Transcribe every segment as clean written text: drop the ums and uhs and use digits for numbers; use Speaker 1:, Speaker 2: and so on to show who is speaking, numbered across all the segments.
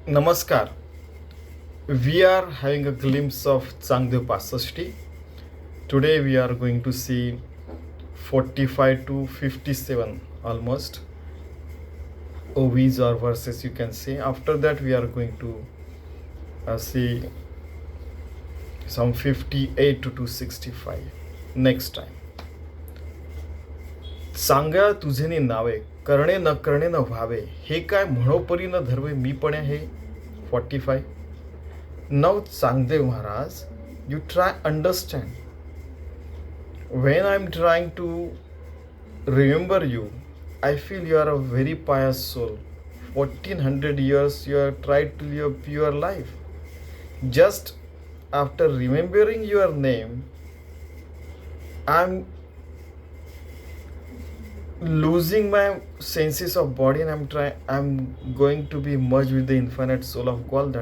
Speaker 1: Namaskar. We are having a glimpse of Changdev Pasashti. Today we are going to see 45 to 57 almost OVs or verses, you can say. After that we are going to see some 58 to 265 next time. सांगा तुझेनी नावे करणे न करणे न व्हावे हे काय म्हणोपरी न धरवे मी पण हे 45. Now Changdev Maharaj, you try understand. When I'm trying to remember you, I feel you are a very pious soul. 1400 years you have tried to live a pure life. Just after remembering your name, I'm losing my senses of body and I'm going to be merged with the infinite soul of God.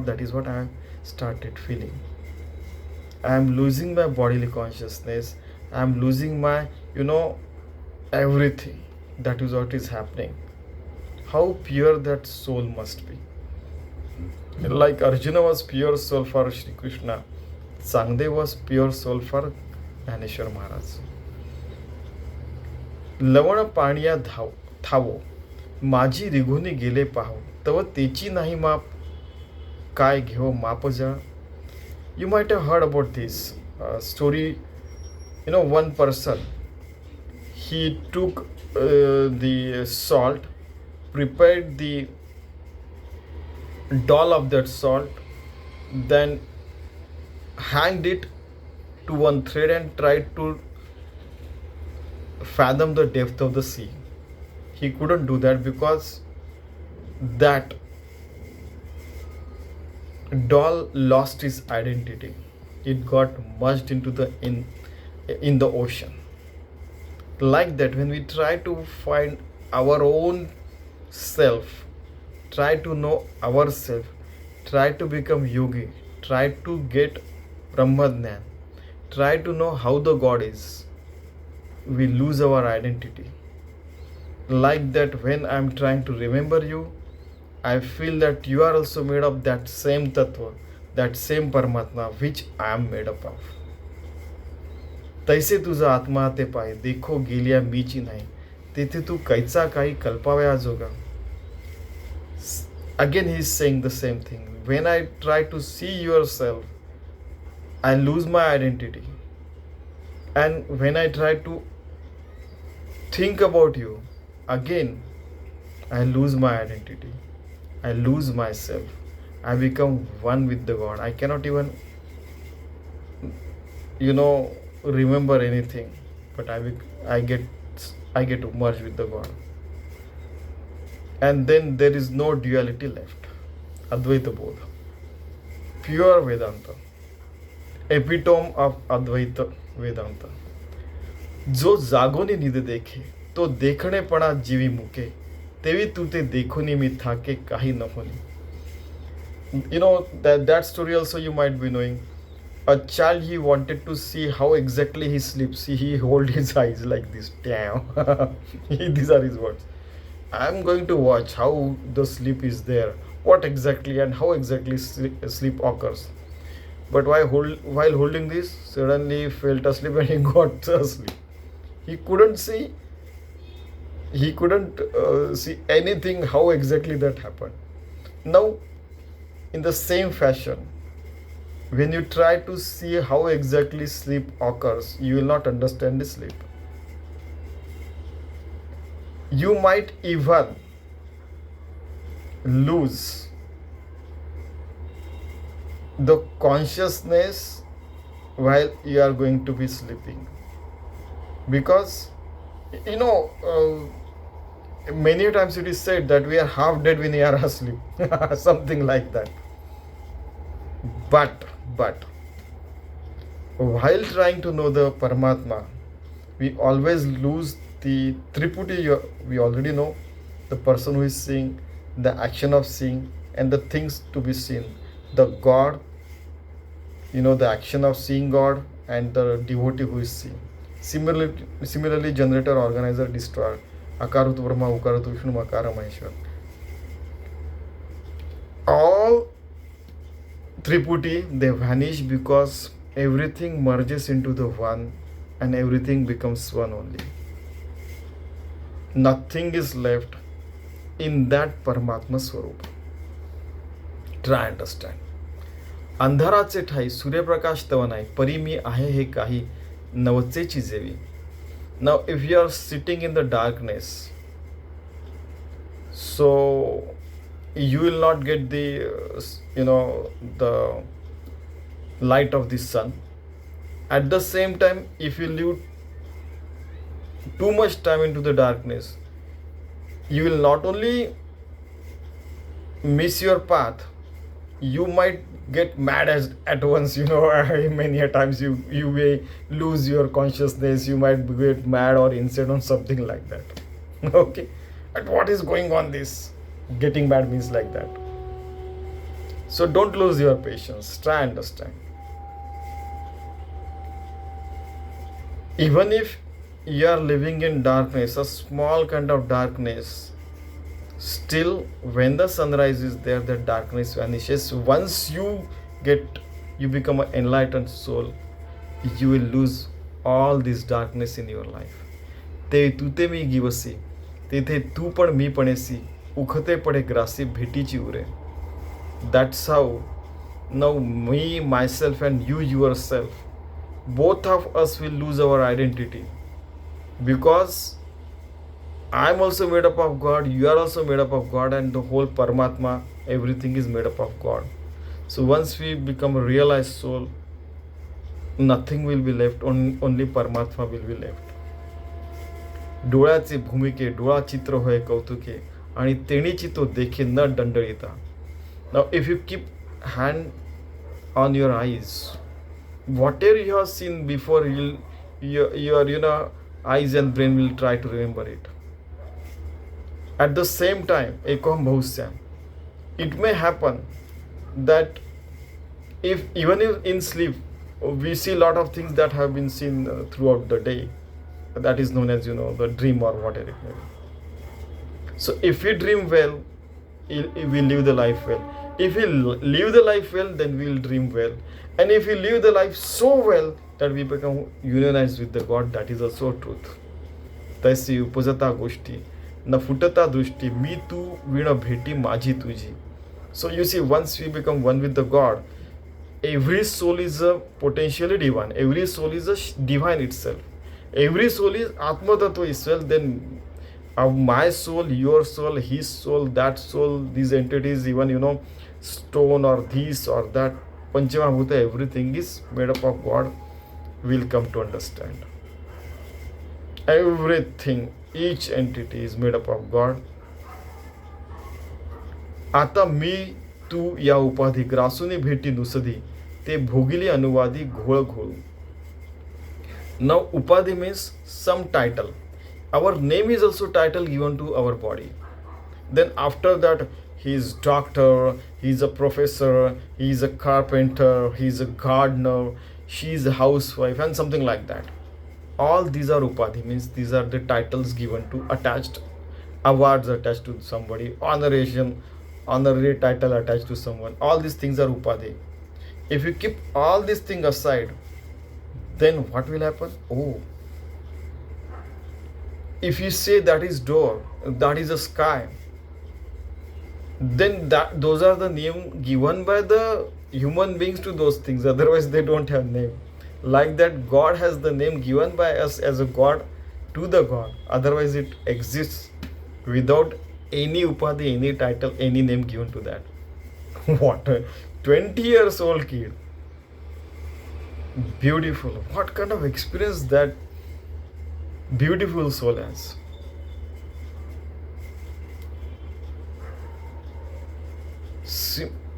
Speaker 1: That is what I started feeling. I am losing my bodily consciousness. I am losing my everything. That is what is happening. How pure that soul must be. Like Arjuna was pure soul for Shrikrishna, Changdev was pure soul for Dnyaneshwar Maharaj. लवण पाणिया थावो माझी रिघुनी गेले पाहो तव तेची नाही माप काय घेव माप जळ. You might have heard about this story. One person, he took the salt, prepared the doll of that salt, then hanged it to one thread and tried to fathom the depth of the sea. He couldn't do that because that doll lost his identity. It got merged into in the ocean. Like that, when we try to find our own self, try to know ourselves, try to become yogi, try to get Brahman, try to know how the God is, we lose our identity. Like that, when I'm trying to remember you, I feel that you are also made of that same tattva, that same Paramatma which I am made up of. तैसे तुझा आत्मा ते पाय देखो गेलिया मीची नाही तेथे तू कैचा काही कल्पावया जोगा. Again he is saying the same thing. When I try to see yourself, I lose my identity. And when I try to think about you, again I lose my identity. I lose myself. I become one with the God. I cannot even remember anything, but I get merged with the God. And then there is no duality left. Advaita Bodha, pure Vedanta, epitome of Advaita Vedanta. जो जागोनी निध देखे तो देखणेपणा जीवी मुके तेवी तू ते देखोनी मी थाके काही न होनी. That story also you might be knowing. A child, he wanted to see how exactly he sleeps. He hold his eyes like this. Damn. These are his words. I am going to watch how the sleep is there, what exactly and how exactly sleep occurs. But while holding this, suddenly he felt asleep and he got asleep. He couldn't see anything how exactly that happened. Now, in the same fashion, when you try to see how exactly sleep occurs, you will not understand the sleep. You might even lose the consciousness while you are going to be sleeping. Because, many times it is said that we are half dead when we are asleep. Something like that. But, while trying to know the Paramatma, we always lose the Triputi. We already know the person who is seeing, the action of seeing, and the things to be seen. The God, the action of seeing God, and the devotee who is seeing. Similarly, generator, organizer, destroyer, Akarutu Brahma, Ukarutu Vishnu, Makara Maheshwar. Triputi, they vanish because everything merges into the one and everything becomes one only. Nothing is left in that Paramatma Swarup. Try understand. अंधाराचे ठाई सूर्यप्रकाश तव नाही, परी मी आहे हे काही नवचेची जेवी. Now if you are sitting in the darkness, so you will not get the light of the sun. At the same time, if you live too much time into the darkness, you will not only miss your path, you might get mad at once. Many a times you may lose your consciousness, you might get mad or insane on something like that. Okay, and what is going on? This getting mad means like that. So don't lose your patience. Try understand. Even if you are living in darkness, a small kind of darkness, still when the sunrise is there, the darkness vanishes. Once you become an enlightened soul, you will lose all this darkness in your life. ते तू ते मी गिवसी, तेथे तू पण मी पणेसी, उखते पडे grassy भेटीची उरे. That's how now me, myself and you yourself, both of us will lose our identity, because I am also made up of God, you are also made up of God, and the whole Paramatma, everything is made up of God. So once we become a realized soul, nothing will be left, only Paramatma will be left. डोळ्याचे भूमिके डोळा चित्र होय कौतुके, आणि तेणीची तो देखे न दंडळीता. Now if you keep hand on your eyes, whatever you have seen before, your eyes and brain will try to remember it. At the same time, ekam bhahusyam, it may happen that even if in sleep we see a lot of things that have been seen throughout the day, that is known as the dream or whatever it may be. So if we dream well, we live the life well. If we live the life well, then we will dream well. And if we live the life so well that we become unionized with the God, that is also truth. तैसी उपजता गोष्टी न फुटता दृष्टी, मी तू विण भेटी माझी तुझी. So you see, once we become one with the God, every soul is a potentially divine. Every soul is a divine itself. Every soul is Atma Tattva itself. Then my soul, your soul, his soul, that soul, these entities, even stone or this or that, Panchamahabhuta, everything is made up of God. We'll come to understand. Everything, each entity is made up of God. आता मी तू या उपाधी ग्रासूनी भेटी नुसदी, ते भोगिली अनुवादी घोळ घोळ. Now upadhi means some title. Our name is also title given to our body. Then after that, he is doctor, he is a professor, he is a carpenter, he is a gardener, she is a housewife, and something like that. All these are upadhi, means these are the titles given to attached, awards attached to somebody, honorary title attached to someone. All these things are upadhi. If you keep all these things aside, then what will happen? If you say that is door, that is a sky, then those are the name given by the human beings to those things. Otherwise they don't have name. Like that, God has the name given by us as a God to the God. Otherwise it exists without any upadhi, any title, any name given to that. What a 20 years old kid. Beautiful. What kind of experience that beautiful soul has.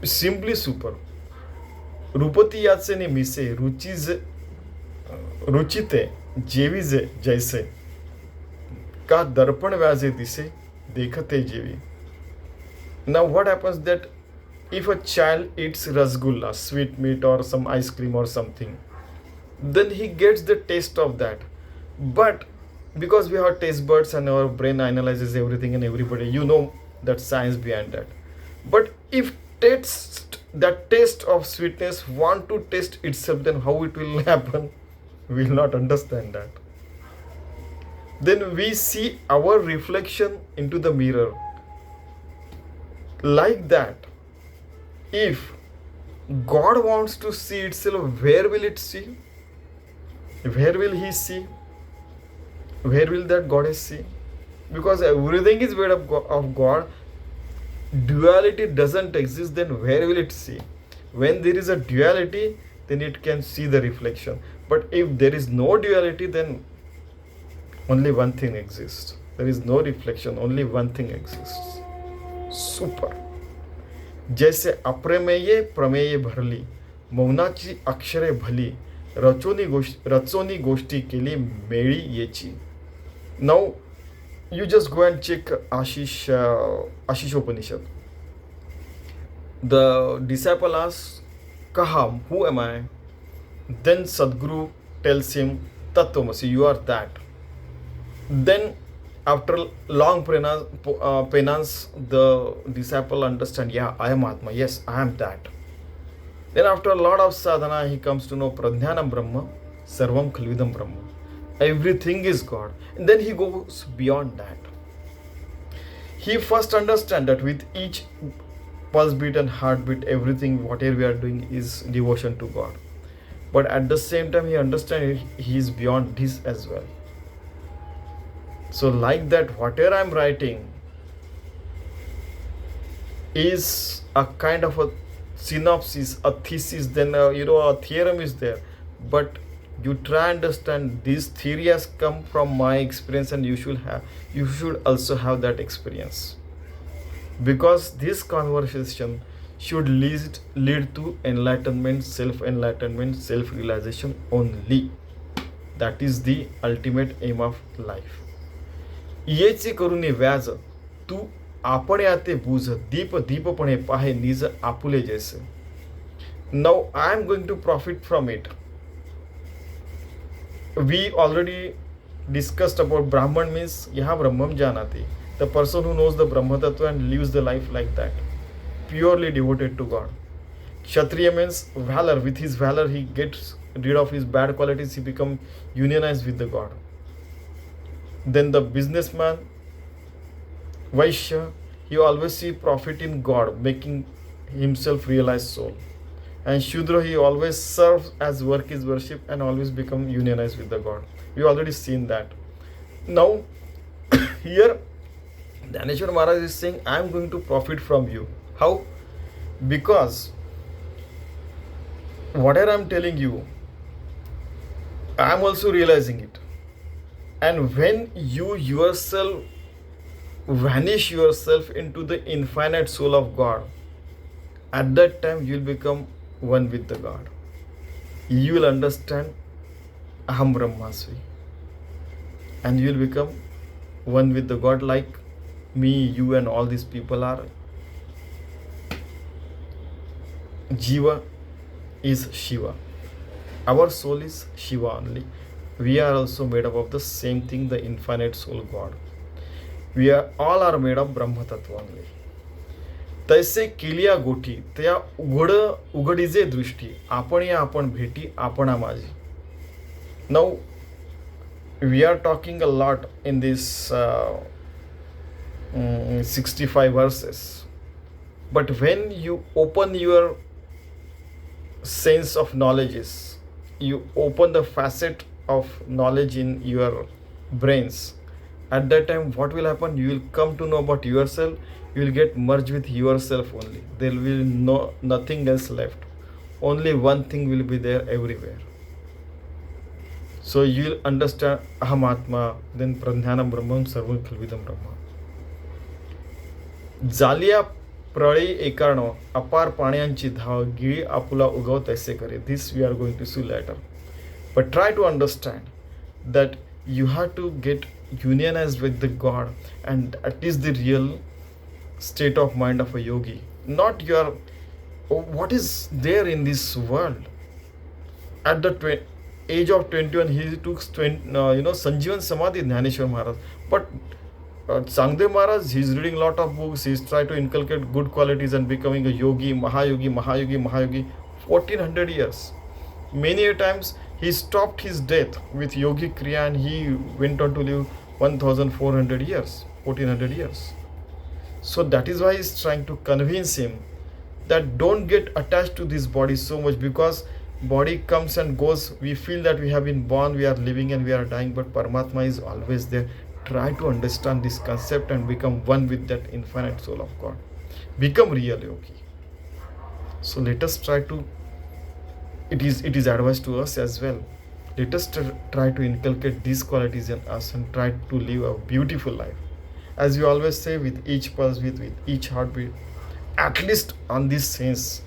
Speaker 1: Simply super. रूपती याचे ने मिसे, रुचिते जेवीजे जैसे, का दर्पण व्याजे दिसे, देखते जेवी. Now what happens that if a child eats rasgulla, sweet meat or some ice cream or something, then he gets the taste of that. But because we have taste buds and our brain analyzes everything and everybody, that science behind that. But if taste that taste of sweetness want to taste itself, then how it will happen? We will not understand that. Then we see our reflection into the mirror. Like that, if God wants to see itself, where will it see? Where will He see? Where will that goddess see? Because everything is made of God. Duality doesn't exist, then where will it see? When there is a duality, then it can see the reflection. But if there is no duality, then only one thing exists. There is no reflection, only one thing exists. Super. जैसे अप्रमेये प्रमेये भरली, मौनाची अक्षरे भली, रचोनी गोष्टी केली मेळी येची. Now you just go and check Ashish Upanishad. The disciple asks, Kaham, who am I? Then Sadguru tells him, Tattvamasi, you are that. Then after long penance, the disciple understands, yeah, I am Atma, yes, I am that. Then after a lot of sadhana, he comes to know Pradhnanam Brahma, Sarvam Khalvidam Brahma. Everything is God. And then he goes beyond that. He first understands that with each pulse beat and heartbeat, everything, whatever we are doing is devotion to God. But at the same time, he understands he is beyond this as well. So like that, whatever I am writing is a kind of a synopsis, a thesis, then a theorem is there. But you try and understand this theory has come from my experience, and you should also have that experience. Because this conversation should lead to enlightenment, self-realization only. That is the ultimate aim of life. येचे करुणी व्याज तू आपण याते बूझ दीपपणे पाहे निज आपुले जैसे. Now I am going to profit from it. We already discussed about Brahman means yaha Brahmam janati. The person who knows the Brahma Tattva and lives the life like that, purely devoted to God. Kshatriya means valor. With his valor, he gets rid of his bad qualities. He becomes unionized with the God. Then the businessman, Vaishya, he always see profit in God, making himself realize soul. And Shudra, he always serves as work is worship and always become unionized with the God. We already seen that. Now, here, Dnyaneshwar Maharaj is saying, I am going to profit from you. How? Because whatever I am telling you, I am also realizing it. And when you yourself vanish yourself into the infinite soul of God, at that time you will become one with the God. You will understand Aham Brahmasmi. And you will become one with the God, like me, you and all these people are. Jiva is Shiva. Our soul is Shiva only. We are also made up of the same thing, the infinite soul God. We are all made of Brahma Tattva only. तैसे केलिया गोठी त्या उघडीजे दृष्टी आपण या आपण भेटी आपणा माझी. Now we are talking a lot in this 65 verses, but when you open your sense of knowledges, you open the facet of knowledge in your brains, at that time what will happen? You will come to know about yourself. You will get merged with yourself only. There will be nothing else left. Only one thing will be there everywhere. So you will understand Aham Atma, then Pradhnanam Brahman, Sarvam Khalvidam Brahma. जालिया प्रळी एकार्णव अपार पाण्यांची धाव गिळी आपुला उगव तैसे करे. This we are going to see later. But try to understand that you have to get unionized with the God, and that is the real state of mind of a yogi, not your what is there in this world. At the age of 21, he took Sanjeevan Samadhi, Dnyaneshwar Maharaj. But Changdev Maharaj, he's reading a lot of books, he's trying to inculcate good qualities and becoming a yogi, Mahayogi, Mahayogi, Mahayogi, 1400 years. Many a times he stopped his death with yogi kriya and he went on to live 1400 years, 1400 years. So that is why he's trying to convince him that don't get attached to this body so much, because body comes and goes. We feel that we have been born, we are living and we are dying, but Paramatma is always there. Try to understand this concept and become one with that infinite soul of God. Become real yogi. So let us try to, it is advice to us as well. Let us try to inculcate these qualities in us and try to live a beautiful life. As we always say, with each pulse, with each heartbeat, at least on this sense.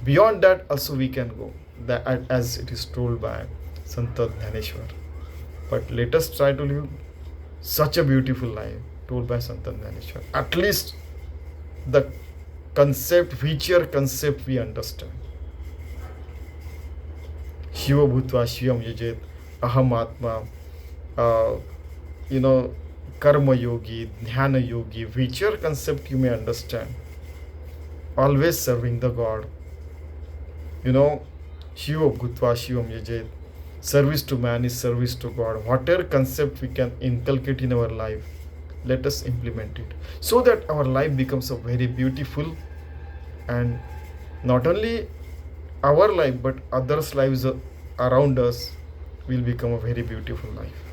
Speaker 1: Beyond that also we can go, that as it is told by Sant Dnyaneshwar. But let us try to live such a beautiful life told by Sant Dnyaneshwar. At least the concept, whichever concept we understand. Shiva Bhutva Shivam Yajet, Aham Atma, Karma Yogi, Dhyana Yogi, whichever concept you may understand. Always serving the God. Shiva Bhutva Shivam Yajet. Service to man is service to God. Whatever concept we can inculcate in our life, let us implement it so that our life becomes a very beautiful, and not only our life but others' lives around us will become a very beautiful life.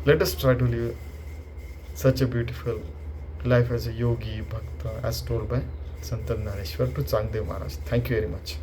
Speaker 1: Let us try to live such a beautiful life as a yogi, bhakta, as told by Sant Dnyaneshwar to Changdev Maharaj. Thank you very much.